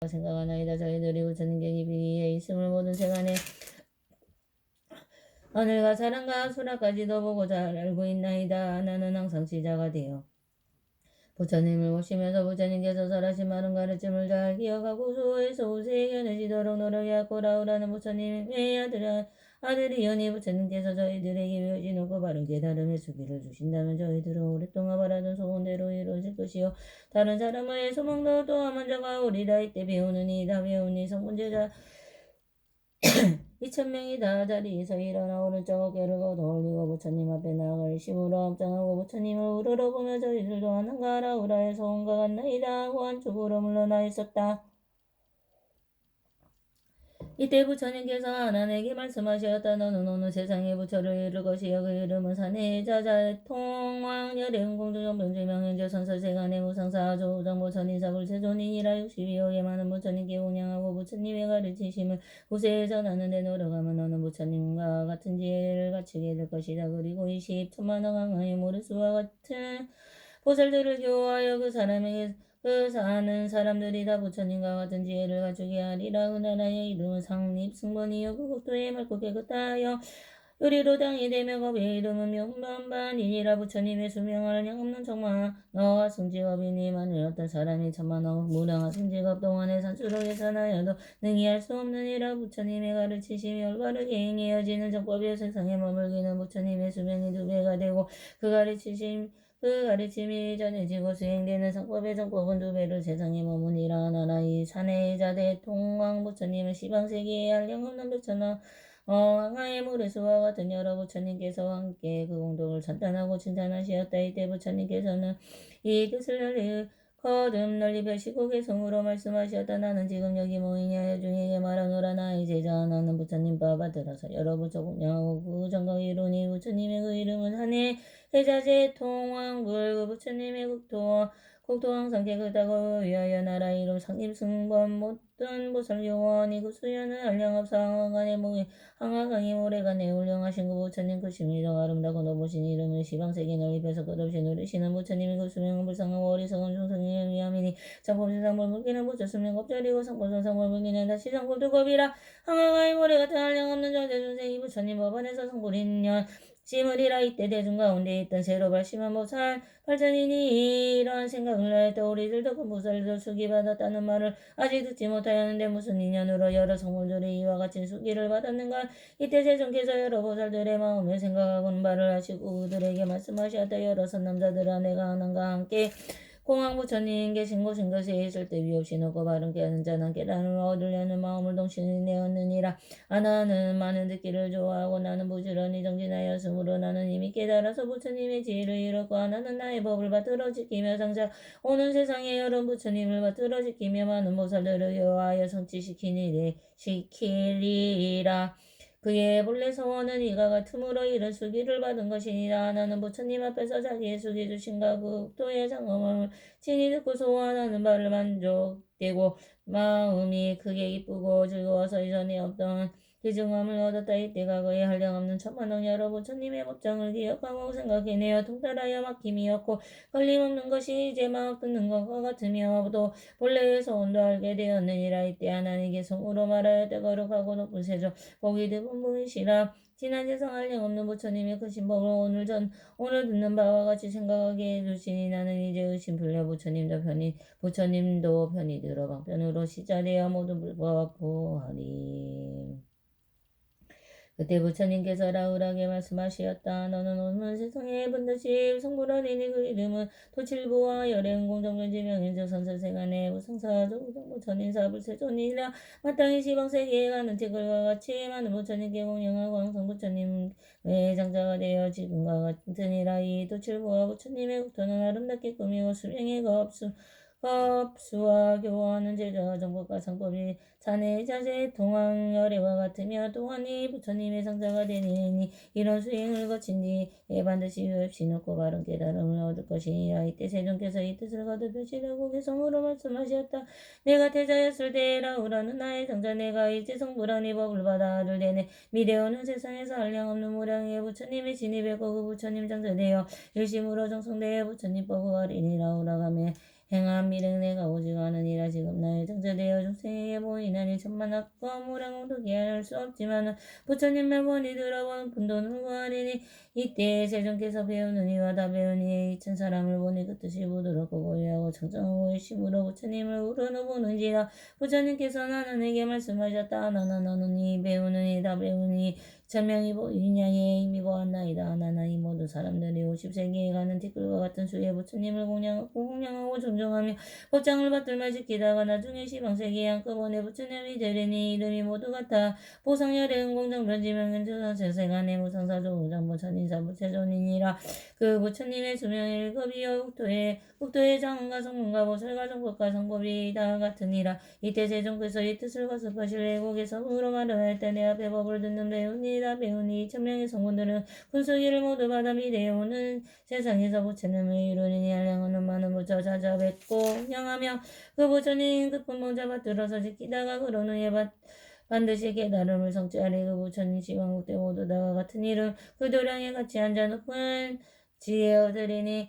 생각하나이다. 저희들이 부처님께 깊이 위에 있음을 모든 세간에 하늘과 사랑과 수라까지도 보고 잘 알고 있나이다. 나는 항상 지자가 되어 부처님을 모시면서 부처님께서 설하신 많은 가르침을 잘 기억하고 수호해서 우세에 견해지도록 노력해왔고 라우라는 부처님의 아들이오니 부처님께서 저희들에게 묘지 놓고 바른 깨달음의 수기를 주신다면 저희들은 오랫동안 바라던 소원대로 이루어질 것이요 다른 사람의 소망도 또한 먼저가 오리라. 이때 배우느니 다 배우니 성문제자 2,000명이 다 자리에서 일어나 오른쪽 어깨를 걷어올리고 부처님 앞에 나아갈 심으로 합장하고 부처님을 우러러보며 저희들도 하나가 라우라에서 온것 같나이다 하고 안쪽으로 물러나 있었다. 이때 부처님께서 하나님에게 말씀하셨다. 너는 어느 세상에 부처를 이룰 것이여. 그 이름은 사내자자 통왕 열애운 공주정 변주명현재 선설세간의 무상사 조정부 천인사불 세존이니라. 62호의 많은 부처님께 운양하고 부처님의 가르치심을 후세에 전하는 데 노력하면 너는 부처님과 같은 지혜를 갖추게 될 것이다. 그리고 20천만억 강의 모르수와 같은 보살들을 교화하여 그 사는 사람들이 다 부처님과 같은 지혜를 갖추게 하리라. 그 나라의 이름은 상립승번이요 그 국토에 맑고 깨끗하여 요리로 당이 되며 법의 이름은 명반반이니라. 부처님의 수명을 양없는 정마 너와 승직업이니 만일 어떤 사람이 천만억 무량한 승직업 동안에 산수로 계산하여도 능히 할 수 없느니라. 부처님의 가르치심이 올바르게 행해여지는 정법의 세상에 머물기는 부처님의 수명이 2배가 되고 그 가르침이 전해지고 수행되는 성법의 정법은 2배를 세상에 머무니라. 나라의 사내자 대통왕 부처님은 시방세계에 한량없는 백천왕 황하의 모래수와 같은 여러 부처님께서 함께 그 공덕을 찬탄하고 칭찬하시었다. 이때 부처님께서는 이 뜻을 거듭 펴시고 개성으로 말씀하셨다. 나는 지금 여기 모이니 하여 중에게 말하노라. 나의 제자 나는 부처님 바받들어서 여러 부처 공양하고 그 정각 이루니 부처님의 그 이름은 하네 해자재 통왕불 그 부처님의 국토 항상 깨끗하고 위하여 나라 이름 상림승번 못든 보살교원이 그 수연은 한량없어 항아간의 목에 항아강이 모래간에 훌륭하신 그 부처님 그 심리정 아름다고 높으신 이름을 시방세계 넓혀서 끝없이 누리시는 부처님이 그 수명은 불쌍하고 어리석은 중생의 위함이니 상법세상물 물기는 부처 수명 겁자리고 상법상상물 물기는 다시 상법 두겁이라. 항아강의 모래 같은 한량없는 정대중생이 부처님 법안에서 성불인년 심으리라. 이때 대중 가운데 있던 새로 발심한 보살 발전이니 이러한 생각을 하였다. 우리들도 그 보살들 수기받았다는 말을 아직 듣지 못하였는데 무슨 인연으로 여러 성물들이 이와 같이 수기를 받았는가. 이때 세존께서 여러 보살들의 마음을 생각하고는 말을 하시고 그들에게 말씀하셨다. 여러 선남자들아 내가 하나님과 함께 공황 부처님 계신 곳인 것에 있을 때 위없이 높고 바른 깨닫는 자는 깨달음을 얻으려는 마음을 동시에 내었느니라. 나는 많은 듣기를 좋아하고 나는 부지런히 정진하였으므로 나는 이미 깨달아서 부처님의 지혜를 잃었고 나는 나의 법을 받들어 지키며 장차 오는 세상에 여러 부처님을 받들어 지키며 많은 보살들을 교화하여 성취시키리라. 그의 본래 소원은 이가 같으므로 이런 수기를 받은 것이니라. 나는 부처님 앞에서 자기의 수기 주신과 그 국토의 장엄함을 친히 듣고 소원하는 바를 만족되고 마음이 크게 기쁘고 즐거워서 이전에 없던 기증함을 얻었다. 이때 과거에 한량없는 천만억 여러 부처님의 법장을 기억하고 생각해내어 통달하여 막힘이었고 걸림없는 것이 이제 막 듣는 것과 같으며 또 본래의 소원도 알게 되었느니라. 이때 하나님께 성으로 말하였다. 거룩하고 높은 세조 복이 되본 분이시라. 지난 세상 한량없는 부처님의 크신 법을 오늘 듣는 바와 같이 생각하게 해주시니 나는 이제 의심 풀려 부처님도 편히 들어 방편으로 시자되어 모든 불법 보하리. 그때 부처님께서 라우라게 말씀하시었다. 너는 오늘 세상에 분다시 성불하리니 그 이름은 도칠부와 열애운 공정변지 명인적 선설세간의 무상사 조정부 천인사 불세존이라. 마땅히 시방세계에 가는 티끌과 같이 많은 부처님께 공양하고 항상 부처님의 장자가 되어 지금과 같으니라. 이 도칠부와 부처님의 국토는 아름답게 꾸미고 수명의 겁수와 교화하는 제자와 정법과 상법이 자네 자세 동황열애와 같으며 또한 이 부처님의 상자가 되니 이런 수행을 거친 뒤에 반드시 유없이 높고 바른 깨달음을 얻을 것이니라. 이때 세존께서 이 뜻을 거듭 펴시려고 개성으로 말씀하셨다. 내가 태자였을 때 라우라는 나의 상자 내가 이제 성불한 법을 받아 알을 내내 미래오는 세상에서 한량없는 무량의 부처님의 진입했고 그 부처님 장자되어 일심으로 정성되어 부처님 법을 하리니 라우라가며 행한 미륵 내가 오직 아느니라. 지금 나의 창조되어 중생에게 보이나니 천만학과 무량공덕이 알 수 없지만 부처님 말보니 들어본 분도는 구하리니 이때 세존께서 배우는 이와 다 배우니 이천 사람을 보니 그 뜻이 부드럽고 고요하고 청정하고 일심으로 부처님을 우러러보는지라 부처님께서 나는 내게 말씀하셨다. 너는 이 배우는 이다 배우니 천명이 보이냐에 이미 보았나이다. 나나 이 모든 사람들이 50세기에 가는 티끌과 같은 수에 부처님을 공양하고 존중하며 법장을 받들며 지키다가 나중에 시방세기에 한꺼번에 부처님이 되리니 이들이 모두 같아 보상열의 은공정 변지명현조선 세세간의 무상사조 우장부 천인사 부채존이니라. 그 부처님의 수명일 급이여 국토의 장원과 성문과 보살과 정법과 성법이 다 같으니라. 이때 세종께서 이 뜻을 거듭하실 외국에서 으로 말할 때 내 앞에 법을 듣는 배우니 천명의 성문들은 분수기를 모두 받아 미래오는 세상에서 부처님을 이루니 한량하는 많은 부처 찾아뵙고 향하며 그 부처님 그 품봉자 받들어서 지키다가 그런 후에 반드시 깨달음을 성취하리. 그 부처님 시왕국대 모두 다가 같은 이름 그 도량에 같이 앉아 높은 지혜 얻으리니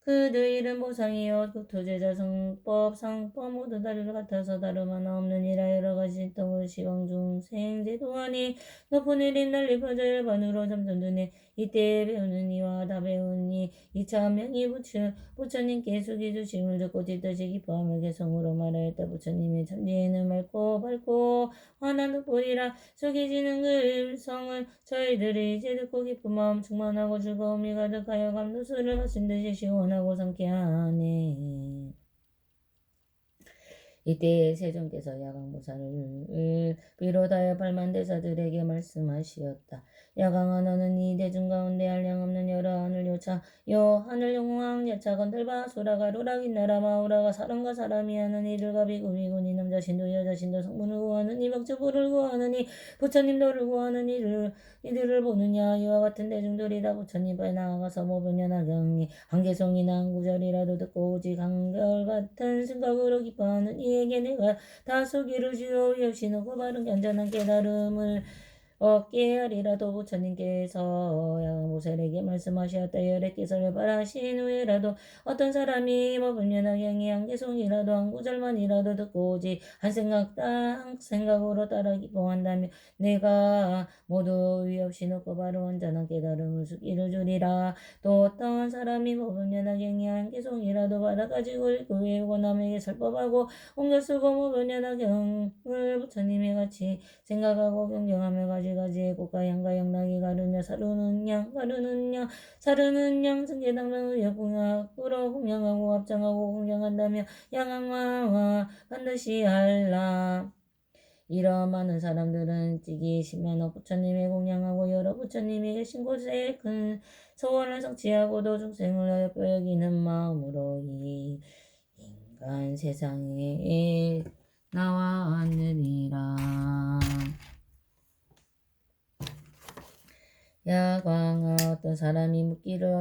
그들 이름 보상이요 도제자 성법 상법 모두 다리를 같아서 다름 하나 없느니라. 여러 가지 떡을 시왕 중생 제도하니 높은 이름 널리 퍼져 일반으로 점점 드네. 이때 배우는 이와 다 배우니 이천명이 부처님께 숙이 주심을 듣고 뒷뜻이 기뻐하며 개성으로 말하였다. 부처님의 천지에는 밝고 환한 눈보리라. 숙이지는 그 음성을 저희들이 이제 듣고 기쁜 마음 충만하고 즐거움이 가득하여 감도수를 마신 듯이 시원하고 상쾌하네. 이때 세종께서 야광보살을 비롯하여 8만 대사들에게 말씀하시었다. 야광아 너는 이 대중 가운데 한량없는 여러 하늘 요차 요 하늘 용왕 야차 건들바 소라가 로락인나라 마우라가 사람과 사람이 하는 이들과 비구비구니 남자신도 여자신도 성문을 구하느니 벽주부를 구하느니 부처님도를 구하는 이들을 보느냐. 이와 같은 대중들이 다 부처님 앞에 나아가서 모변연하경이 한개송이나 한 구절이라도 듣고 오직 한결같은 생각으로 기뻐하는 이에게 내가 다소기를 주어 역시 놓고 바른 견전한 깨달음을 얻게 하리라도. 부처님께서 야광보살에게 말씀하셨다. 열애께서를 발하신 후에라도 어떤 사람이 법은연하경이 한개송이라도 한 구절만이라도 듣고 오직 한 생각으로 따라 기뻐한다면 내가 모두 의 없이 놓고 바로 완전한 깨달음을 수기를 주리라. 또 어떠한 사람이 법은연하경이 한개송이라도 받아가지고 읽고 외우고 남에게 설법하고 옮겨 쓰고 법은연하경을 부처님이 같이 생각하고 경경하며 가지가지의 꽃과 향과 영락이 가르며 사르는 양 승계당면 의역 공약으로 공양하고 합장하고 공양한다며 양왕와 반드시 할라. 이런 많은 사람들은 찌기 10만억 부처님의 공양하고 여러 부처님이 계신 곳에 큰 소원을 성취하고도 중생을 어여뻐 여기는 마음으로 이 인간 세상에 나왔느니라. 야광아 어떤 사람이 묻기를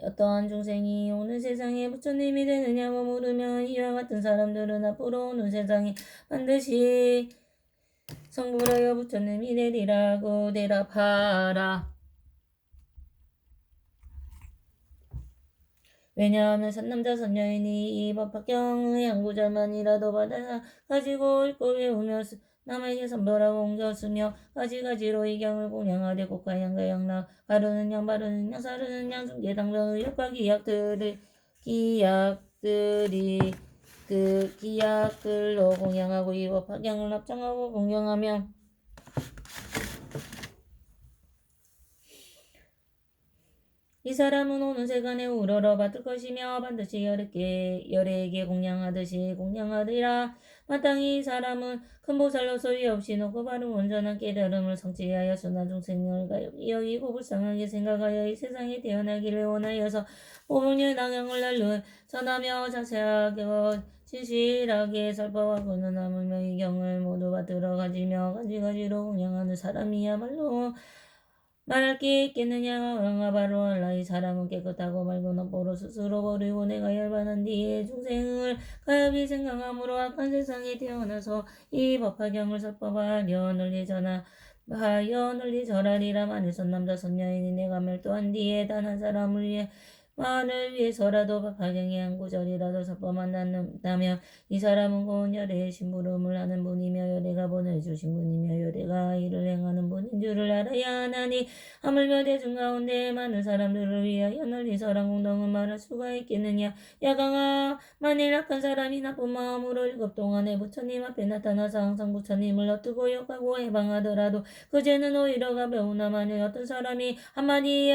어떠한 중생이 오는 세상에 부처님이 되느냐고 물으면 이와 같은 사람들은 앞으로 오는 세상에 반드시 성불하여 부처님이 되리라고 대답하라. 왜냐하면 산남자 선녀인이 이 법화경의 한 구절만이라도 받아 가지고 읽고 외우며 남에게 선별하고 옮겼으며 가지가지로 이 경을 공양하되 곡과 양과 양락 가르는 양 바르는 양 사르는 양 중계당면 의역과 기약들로 공양하고 이 법화경을 합장하고 공양하며 이 사람은 오는 세간에 우러러 받을 것이며 반드시 열애에게 공양하듯이 공양하리라. 마땅히 이 사람은 큰 보살로 소위 없이 놓고 바른 온전한 깨달음을 성취하여 순한 중생을 가엾이 여기고 불쌍하게 생각하여 이 세상에 태어나기를 원하여서 오분의 낙양을 날로 전하며 자세하게 진실하게 설법하고는 하물며 이 경을 모두 받들어 가지며 가지가지로 공양하는 사람이야말로 말할 게 있겠느냐. 바로 알라. 이 사람은 깨끗하고 맑은 업보로 스스로 버리고 내가 열반한 뒤에 중생을 가엾이 생각함으로 악한 세상에 태어나서 이 법화경을 설법하려 널리 전하리라. 만일 선남자 선녀인이 내가 멸도한 뒤에 단 한 사람을 위해 만을 위해서라도 법화경에 한 구절이라도 설법한다면 이 사람은 곧 열애의 심부름을 하는 분이며 열애가 보내주신 분이며 열애가 이를 행하는 분인 줄을 알아야 하나니 하물며 대중 가운데 많은 사람들을 위하여 널리 설한 공동은 말할 수가 있겠느냐. 야강아, 만일 악한 사람이 나쁜 마음으로 7 동안에 부처님 앞에 나타나서 항상 부처님을 엿듣고 욕하고 해방하더라도 그 죄는 오히려 가벼우나 만일 어떤 사람이 한마디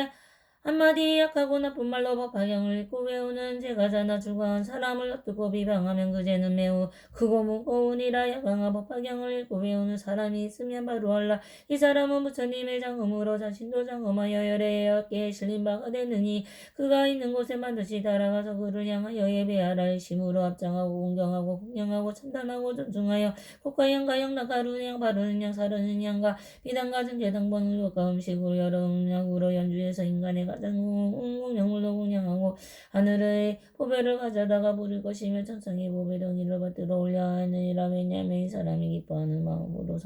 약하고 나쁜 말로 법화경을 읽고 외우는 죄가 자나 줄과한 사람을 엿듣고 비방하면 그 죄는 매우 크고 무거우니라. 야강아, 법화경을 읽고 외우는 사람이 있으면 바로 알라. 이 사람은 부처님의 장엄으로 자신도 장엄하여 열애에 얻게 실린 바가 되느니 그가 있는 곳에 반드시 따라가서 그를 향하여 예배하라. 심으로 합장하고 공경하고 공양하고 찬탄하고 존중하여 국가양과 영락가루냥 바르는 양 사르는 양과 비단과 증개당 번울과 음식으로 여러 음약으로 연주해서 인간의 가장 공양물로 공양하고 하늘의 보배를 가져다가 부릴 것이며 천상의 보배 덩이를 받들어 올려 하느니라. 왜냐하면 이 사람이 기뻐하는 마음으로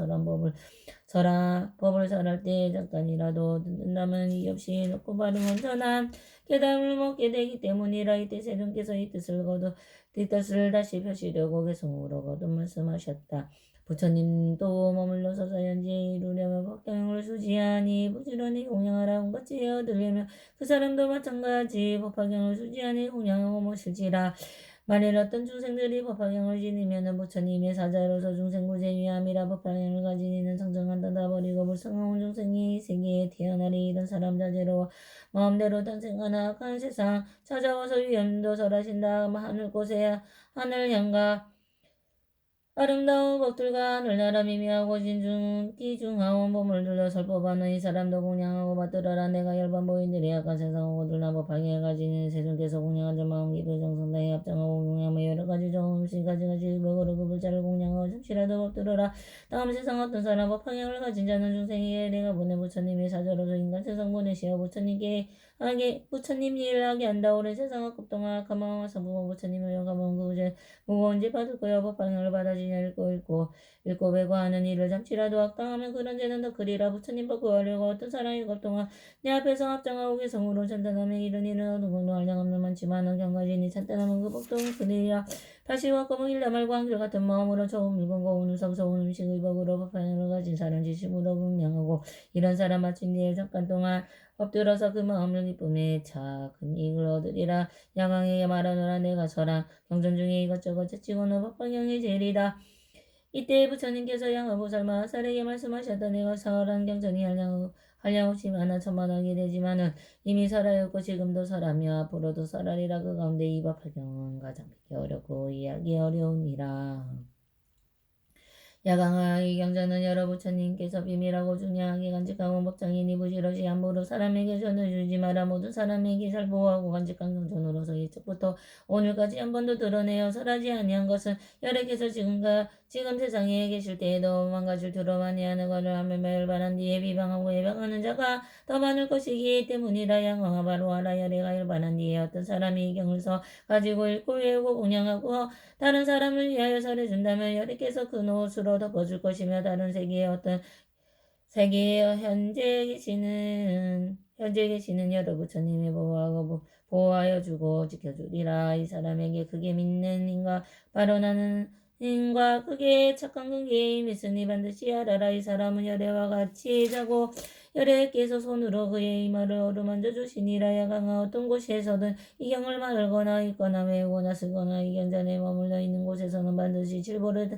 법을 설할 때 잠깐이라도 듣는다면 이 없이 놓고 바른 온전한 깨달음을 먹게 되기 때문이라. 이때 세존께서 이 뜻을 다시 펴시려고 개성으로 거듭 말씀하셨다. 부처님도 머물러서 사연지에 이루려면 법경을 수지하니 부지런히 공양하라. 온같이 얻으려면 그 사람도 마찬가지 법화경을 수지하니 공양하고 모실지라. 만일 어떤 중생들이 법화경을 지니면 부처님의 사자로서 중생구제 위함이라. 법화경을 가진 이는 성정한 닫아버리고 불성한 중생이 이 세계에 태어나리. 이런 사람 자제로 마음대로 탄생하나 악한 세상 찾아와서 위험도 설하신다. 하늘 향가 아름다운 법들과 하늘나라 미미하고 기중하온 보물들로 설법하는 이 사람도 공양하고 받들어라. 내가 열반 보인들이 약한 세상하고 들나 법하게 가지는 세존께서 공양하자 마음 깊이 정성다해 합장하고 공양하며 여러가지 좋은 음식 가지가지 먹으러 그 불자를 공양하고 잠시라도 법들어라. 다음 세상 어떤 사람 법하경을 가진 자는 중생이에 내가 보내 부처님의 사자로서 인간 세상 보내시어 부처님 일을 하게 한다. 오랜 세상 학급 동안 악한 마음과 성부모 부처님을 영감한 그제 무거운 죄 받을 거여. 법화경을 받아지냐 읽고 배고하는 일을 잠시라도 악당하면 그런 죄는 더 크리라. 부처님과 구하려고 어떤 사람이 겁동안 내 앞에서 합장하고 개성으로 찬탄하며 이런 일은 어느 공도 한량없는 많지만은 경가지니 찬탄하면 그 복동은 크리라. 다시와 검은 일나말과 한결같은 마음으로 좋은 물건 고운 음성 좋은 음식 의복으로 법화경을 가진 사람 지심으로 분명하고 이런 사람 마친 뒤에 잠깐 동안 엎드려서 그 마음을 기쁨에 차 큰 이익을 얻으리라. 야광에게 말하노라. 내가 저랑 경전 중에 이것저것 채찍고는 법화경이 제일이다. 이때 부처님께서 양어보살 마하살에게 말씀하셨다. 내가 설한 경전이 한량없이 많아 천만하게 되지만은 이미 설하였고 지금도 설하며 앞으로도 설하리라. 그 가운데 이 법화경은 가장 믿기 어렵고 이해하기 어려우니라. 야광아, 이 경전은 여러 부처님께서 비밀하고 중요하게 간직하고 법장이니 부지런히 함부로 사람에게 전해주지 마라. 모든 사람에게 잘 보호하고 간직한 경전으로서 이쪽부터 오늘까지 한 번도 드러내어 설하지 아니한 것은 여래께서 지금 세상에 계실 때에도 만가지를 두려 많이 하는 것을 하며 멸반한 뒤에 비방하고 예방하는 자가 더 많을 것이기 때문이라. 양왕아, 바로 알아. 열애가 열반한 뒤에 어떤 사람이 이 경을 가지고 읽고 외우고 공양하고 다른 사람을 위하여 설해준다면 여래께서 그 노릇으로 덮어줄 것이며 다른 세계에 현재 계시는 여러 부처님이 보호하여 주고 지켜주리라. 이 사람에게 크게 믿는 인과 바로 나는 인과 크게 착한 근기에 믿으니 반드시 알아라. 이 사람은 열애와 같이 자고 열애께서 손으로 그의 이마를 어루만져 주시니라. 야광아, 어떤 곳에서든 이 경을 말거나 읽거나 외우거나 쓰거나 이 경전에 머물러 있는 곳에서는 반드시 칠보로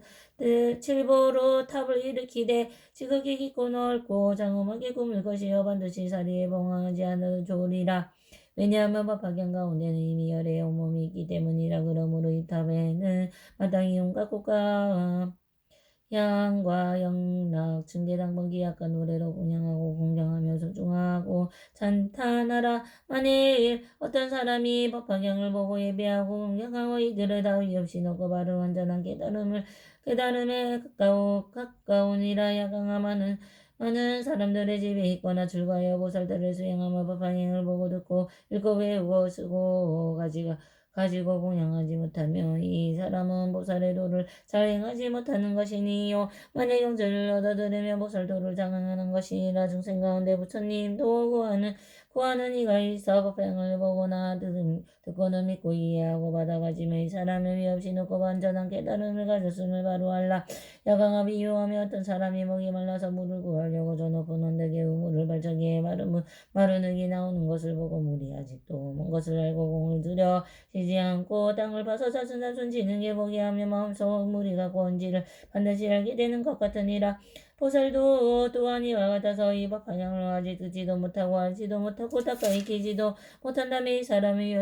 탑을 일으키되 지극히 깊고 넓고 장엄하게 꾸밀 것이여 반드시 사리에 봉황하지 않아도 좋으리라. 왜냐하면 법화경 가운데는 이미 열애의 온몸이 있기 때문이라. 그러므로 이 탑에는 마땅히 온갖 꽃과 향과 영락 증계당번 기약과 노래로 공양하고 공경하며 존중하고 찬탄하라. 만일 어떤 사람이 법화경을 보고 예배하고 공경하고 이들을 다 위없이 놓고 바른 완전한 깨달음에 가까우니라. 야광아, 많은 사람들의 집에 있거나 즐거워하여 보살들을 수행하며 법화경을 보고 듣고 읽고 외우고 쓰고 가지고 공양하지 못하며 이 사람은 보살의 도를 잘 행하지 못하는 것이니요. 만약 경전을 얻어 들으며 보살도를 장행하는 것이라. 중생 가운데 부처님도 구하는 구하는 이가 있어 법행을 보거나 듣고는 믿고 이해하고 받아가지며 이 사람을 위 없이 놓고 완전한 깨달음을 가졌음을 바로 알라. 야강아 비유하며 어떤 사람이 목이 말라서 물을 구하려고 저 높은 언덕에 우물을 발전기에 마른 흙이 나오는 것을 보고 물이 아직도 먼 것을 알고 공을 들여 쉬지 않고 땅을 파서 자순자순 지는 게 보게 하며 마음속 물이 갖고 온지를 반드시 알게 되는 것 같으니라. 보살도 또한 이와 같아서 이 법 방향을 아직 듣지도 못하고 알지도 못하고 닦아 익히지도 못한다며 이 사람이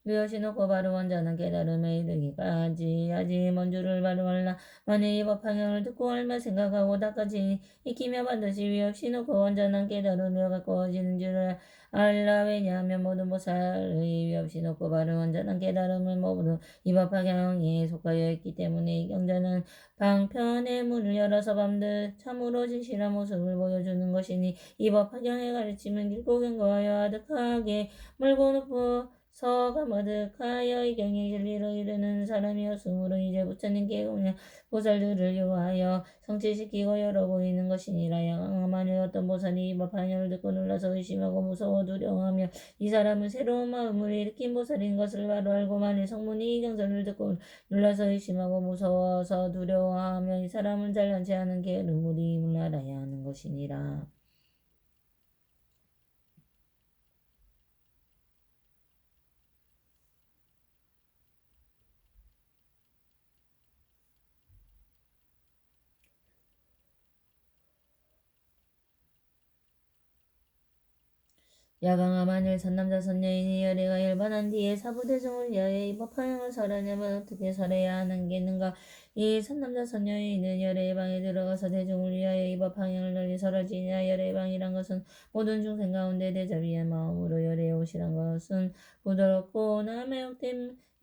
요시 놓고 바로 완전한 깨달음에 이르기까지 아직 먼 줄을 바로 알라. 만일 이 법 방향을 듣고 알며 생각하고 닦아지 익히며 반드시 위없이 놓고 완전한 깨달음을 가까워지는 줄을 알라. 왜냐하면 모든 보살의 위없이 놓고 바로 완전한 깨달음을 모두 이 법 방향에 속하여 있기 때문에 이 경전은 방편의 문을 열어서 밤낮 참으로 진실한 모습을 보여주는 것이니 이 법 화경의 가르침은 길고 견고하여 아득하게 물고 높아서 가마득하여 이 경의 진리로 이르는 사람이었으므로 이제 부처님께 공양 보살들을 요하여 성취시키고 열어 보이는 것이니라. 양왕아 만일 어떤 보살이 이 법 화경을 듣고 놀라서 의심하고 무서워 두려워하며 이 사람은 새로운 마음을 일으킨 보살인 것을 바로 알고 만일 성문이 이 경전을 듣고 놀라서 의심하고 무서워서 두려워하며 이 사람은 잘난치 않은 게으름을 알아야 하는 것이니라. 야강아 만일 선남자 선녀인이 열애가 열반한 뒤에 사부대중을 위하여 이 법화형을 설하려면 어떻게 설해야 하는 게는가. 이 선남자 선녀인은 열애의 방에 들어가서 대중을 위하여 이 법화형을 널리 설하지냐. 열애의 방이란 것은 모든 중생 가운데 대자비한 마음으로 열애에 오시란 것은 부드럽고 남의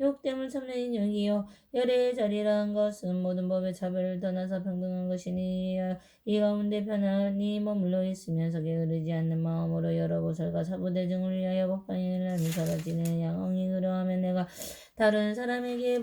욕됨을 참는 용이요 열애의 자리란 것은 모든 법의 차별을 떠나서 평등한 것이니 이 가운데 편안히 머물러 있으면서 게으르지 않는 마음으로 여러 보살과 사부대중을 위하여 법방행을 하니 사라지는 양엉이 그러하면 내가 다른 사람에게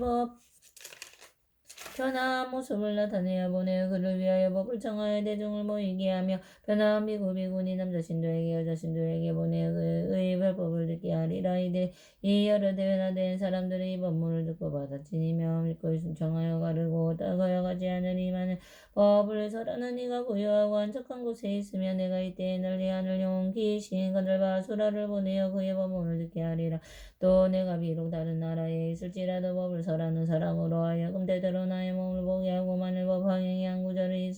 변화한 모습을 나타내어 보내어 그를 위하여 법을 청하여 대중을 모이게 하며 변화한 비구니 남자 신도에게 여자 신도에게 보내어 그의 별법을 듣게 하리라. 이 여러 변화된 사람들의 이 법문을 듣고 받아들이며 믿고 순종하여 가르고 따가여 가지 않으리마는 법을 설하는 이가 고요하고 안착한 곳에 있으며 내가 이때에 널리 하늘 용 귀신 가들바 수라를 보내어 그의 법문을 듣게 하리라. 또 내가 비록 다른 나라에 있을지라도 법을 설하는 사람으로 하여금 대대로 나의 몸을 보게 하고 만일 법 방향이 한 구절이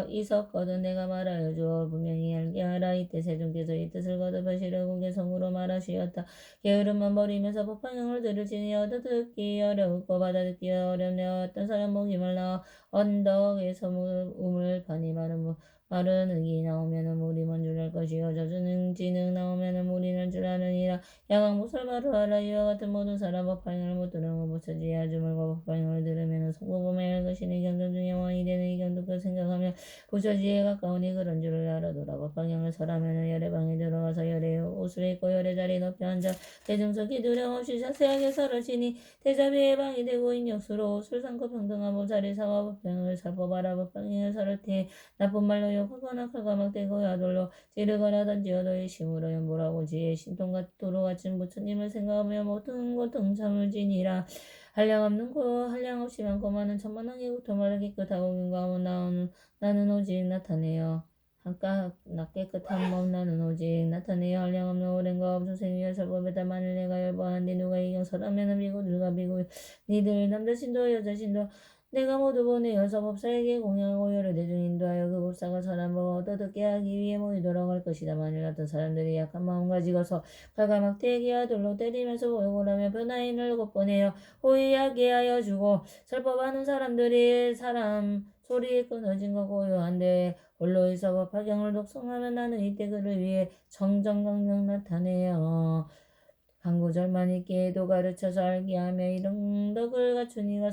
있었거든 내가 말하여 주어 분명히 알게 하라. 이때 세존께서 이 뜻을 거듭하시려고 개성으로 말하시었다. 게으름만 버리면서 법 방향을 들을지니 얻어듣기 어렵고 받아듣기 어렵네. 어떤 사람 목이 말라 언덕에서 우물 판이 마른 흙이 나오면은 물이 먼 줄 알 것이요 젖은 진흙 나오면은 물이 날 줄 아느니라. 야광무설 바로 하라. 이와 같은 모든 사람 법화행을 못 들으면 못하지. 아주물과 법화행을 들으면 성부범에 할 것이니 경전 중에 왕이 되는 이 경도껏 생각하며 부처지에 가까우니 그런 줄을 알아두라. 법화행을 설하면 열애방에 들어가서 열애의 옷을 입고 열애 자리 높이 앉아 대중석이 두려움 없이 자세하게 설하시니 대자비의 방이 되고 인력수로 옷을 삼고 평등한 보살이 사와 법행을 살법하라. 법방행을 설할 때 나쁜 말로 욕하거나 칼가막대고 야돌로 찌르거나 던지어도 일심으로 연보라고 지혜 신통과 도로 같은 부처님을 생각하며 모든 것 동참을 지니라. 한량 없이 많고 많은 천만왕의 국토마다 깨끗하고 경과하고 나는 오직 나타내어 깨끗한 법 나는 오직 나타내어 한량 없는 오랜 거 없으생 위한 설법에다 만일 내가 열반한데 누가 이경설하면은 비구들과 비구 니들 남자 신도 여자 신도 내가 모두 보내어서 법사에게 공양하고 여러 대중 인도하여 그 법사가 선한 법을 얻어듣게 하기 위해 모이도록 할 것이다. 만일 어떤 사람들이 약한 마음 가지고서 칼가막대기 아들로 때리면서 보고라며 변화인을 곧보내어 호의하게 하여 주고 설법하는 사람들이 사람 소리에 끊어진 거 고요한데 홀로 있어 법화경을 독송하면 나는 이때 그를 위해 정정강령 나타내어 한구절만 있게도 가르쳐서 알게 하며 이런 덕을 갖춘 이가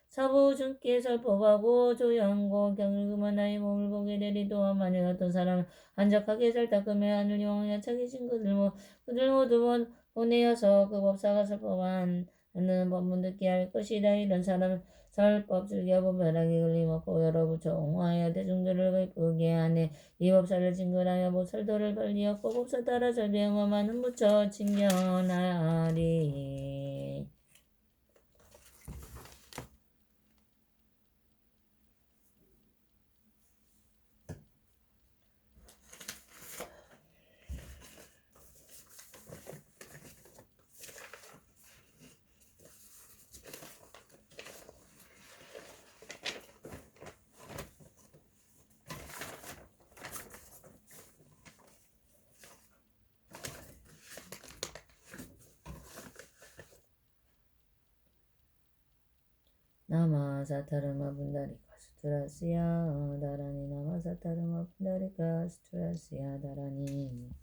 사부준께 설법하고 조용하고 경을 그만 나의 몸을 보게 되리. 또한 만일 어떤 사람은 한적하게 잘 닦으며 하늘 영왕에 차계신 그들 모두 보내어서 그 법사가 설법한 는 법문 듣게 할 것이다. 이런 사람 설법 즐겨본 벼락이 걸림없고 여러 부처 옹호하여 대중들을 기쁘게 하네. 이 법사를 징근하여 보살도를 벌리었고 법사 따라 절비행어 많은 부처 칭견하리. 나마 사타르마 분다리카 스투라스야 다라니 나마 사타르마 분다리카 스투라스야 다라니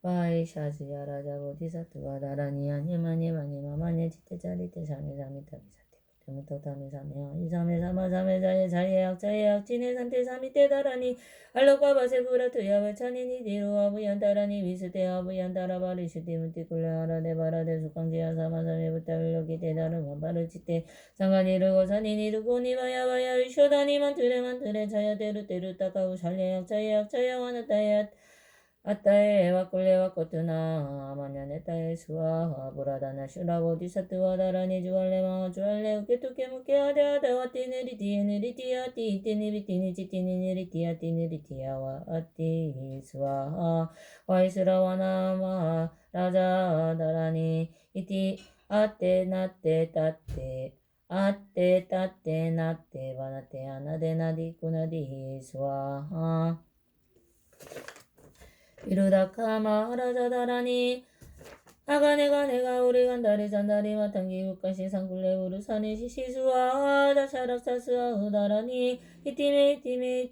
바이샤스야 라자 보디사투와 다라니 아니마니마니마마니 지테자리테 사메사미타 비사테 부테무토 타메사메하 이사메 사마사메 자예 자예약 자예약 지네 산테 사미테 다라니 알로과 바세부라투야 외찬이니 디루와 부얀다라니 위스테아 부얀다라바리 슈티무티쿨레 아라데 바라데 수강지야 사마사메 부타빌로기 테다르마 바르치테 상가니르고 산이니르고 니바야바야 위쇼다니만 트레 자야데르 테르 타카우 샬레약 자예약 자야와나타야 아따에 와꿀레와 코트나 아마냐네타에 수아 보라다나 슈라보디사트와 다라니 주알레마 주알레 우케투케 무케아데 아다와티네리 디에네리티아 티이테니비티니 지티니니리티아 티니리티아와 아티 수아 와이스라와나마 라자 다라니 이티 아떼 나떼 따떼 아떼 따떼 나떼 바나떼 아나데 나디 꾸나디 수아 이루다카 마하라자다라니 아가네가 내가 우리간다리 잔다리 마탕기 우까시 상굴레 우르사니 시시수아 다샤락사스아 우다라니 이티메 니메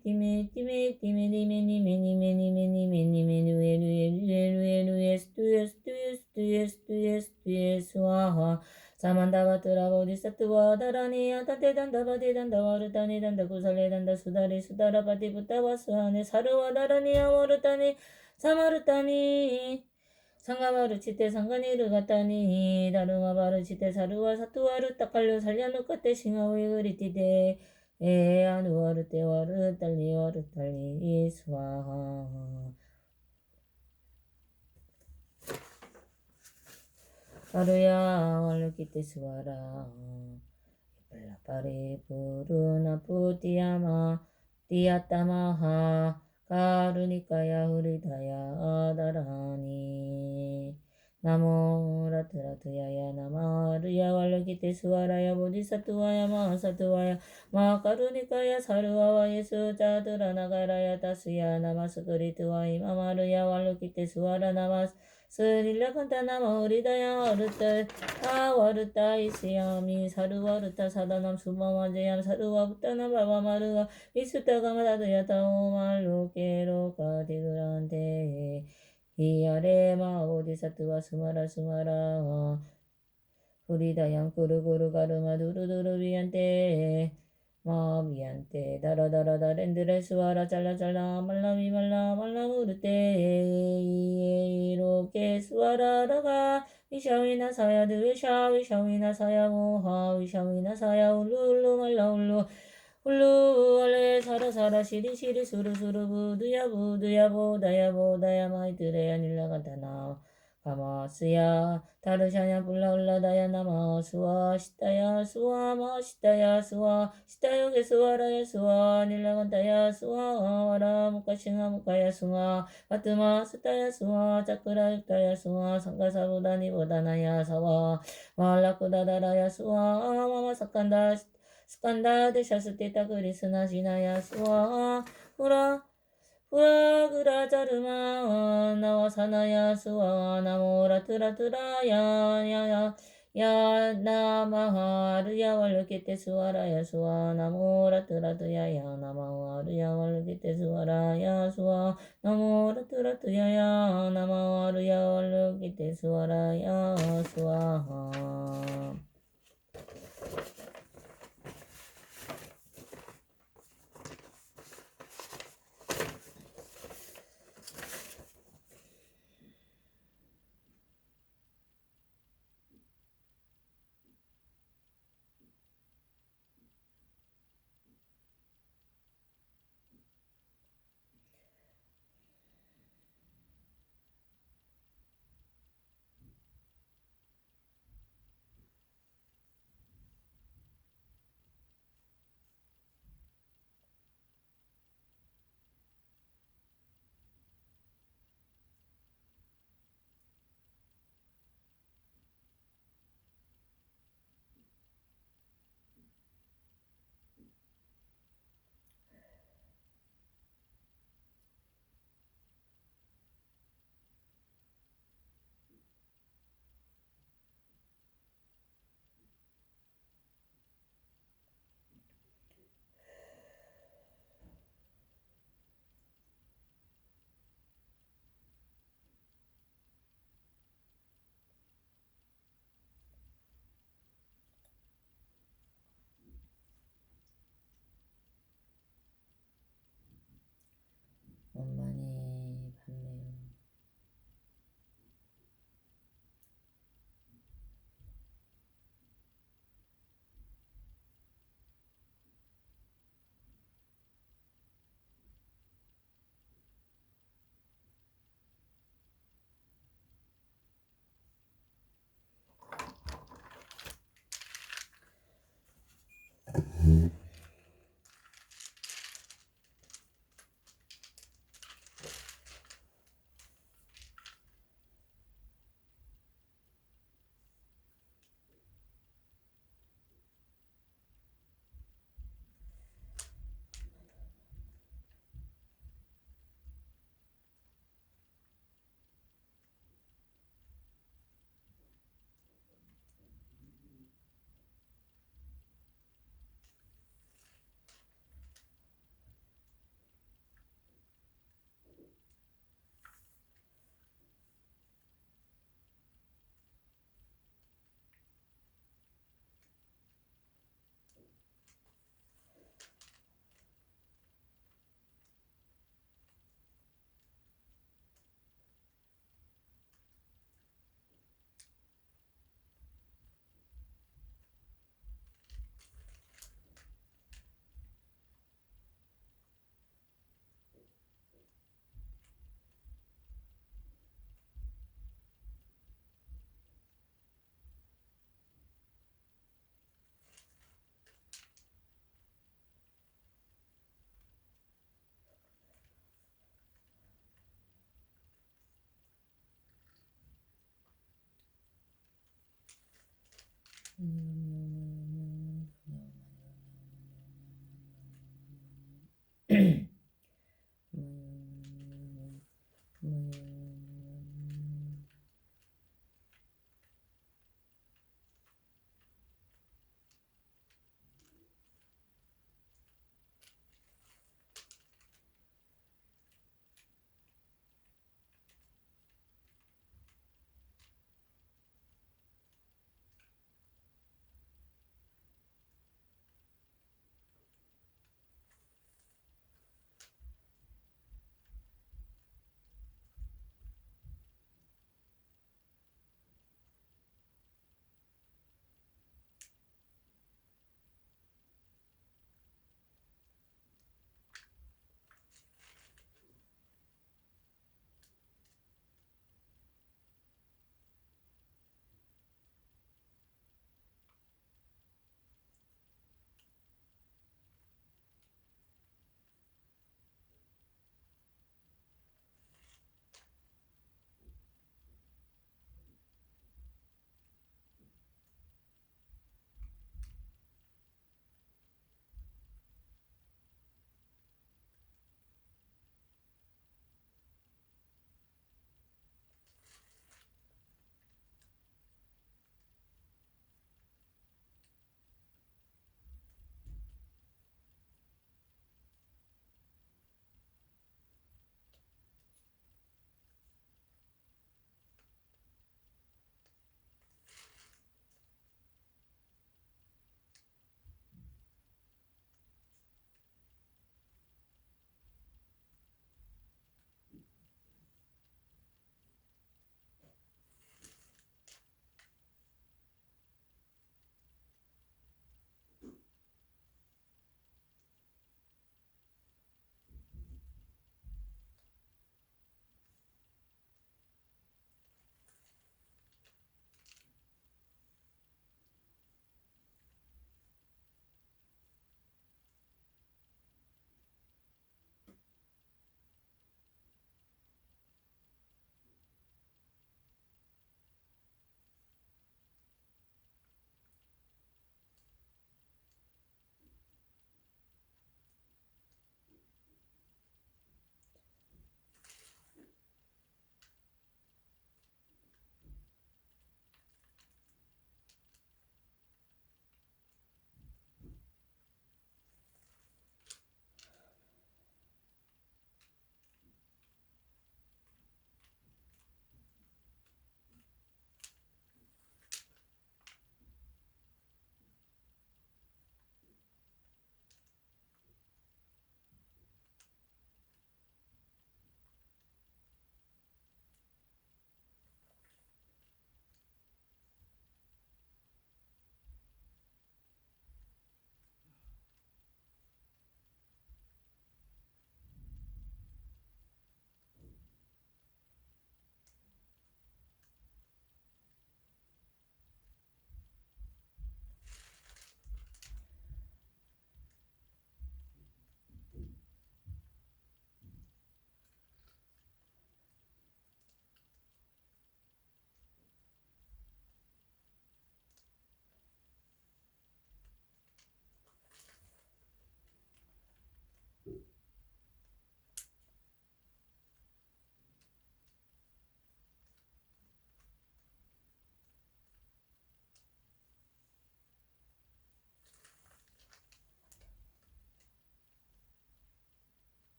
스투에 수아하 사만다바트라 보디사트와 다라니 아타테단다바디단다 와르타니 단다 구살레단다 수다리 수다라바디 부타바스하네 사르와 다라니 아와르타니 사마르타니 상가바르치테 상가니르가타니 다르마바르치테 사르와 사투와르 따칼려 살려누까테 싱하우이그리티데 에아누와르테와르 딸리와르 스와하 바르야 와르키테 스와라 발라파리 부르나 부티야마 티야타마하 가르니까야 후리다야 아다라니 나모 라트라트야야 나마르야 왈라기테 스와라야 보디사투와야 마사투와야 마가르니까야 사르와와 예수 자드라나가라야 다스야 나마스그리트와 이마마르야 왈라기테 스와라 나마스 스릴라칸타 나마우리다야 와르타 와르타 이시야미 사르와르타 사다남 수마마제얌 사르와부타나 바바마르와 미수타가마다드야타오말로케로카 디그란테 히아레마 오디사트와 수마라 후리다양 꾸르꾸르 가르마 두루두루 비안테 마비안테 다라다라다 렌드레스와라 잘라잘라 말라미 말라무르테 이로케 스와라라가 위샤위나 사야 드웨샤 위샤위나 사야 모하 위샤위나 사야 울루울루 말라울루 훌루 알레 사라사라 시리시리 수루수루 부두야 보다야 마이드레야 닐라간다나 가마스야 다르샤냐 불라울라다야 나마 수아 시타야 수아 마시타야 수아 시타요게 수아라야 수아 닐라간다야 수아 와라 무카싱아 무카야 수아 바트마 스타야 수아 자크라 육타야 수아 상가사보다니 보다나야 사와 말라쿠다다라야 수아 마마 사칸다 스칸다 데샤스테타 그리스나 시나야 수아 후라그라자르마 나와사나야 수아 나모라트라트라야 야야 나마하르야 왈르케테 수아라야 수아 나모라트라트야야 나마하르야 왈르케테 수아라야 수아 나모라트라트야야 나마하르야 왈르케테 수아라야 수아하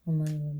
어머니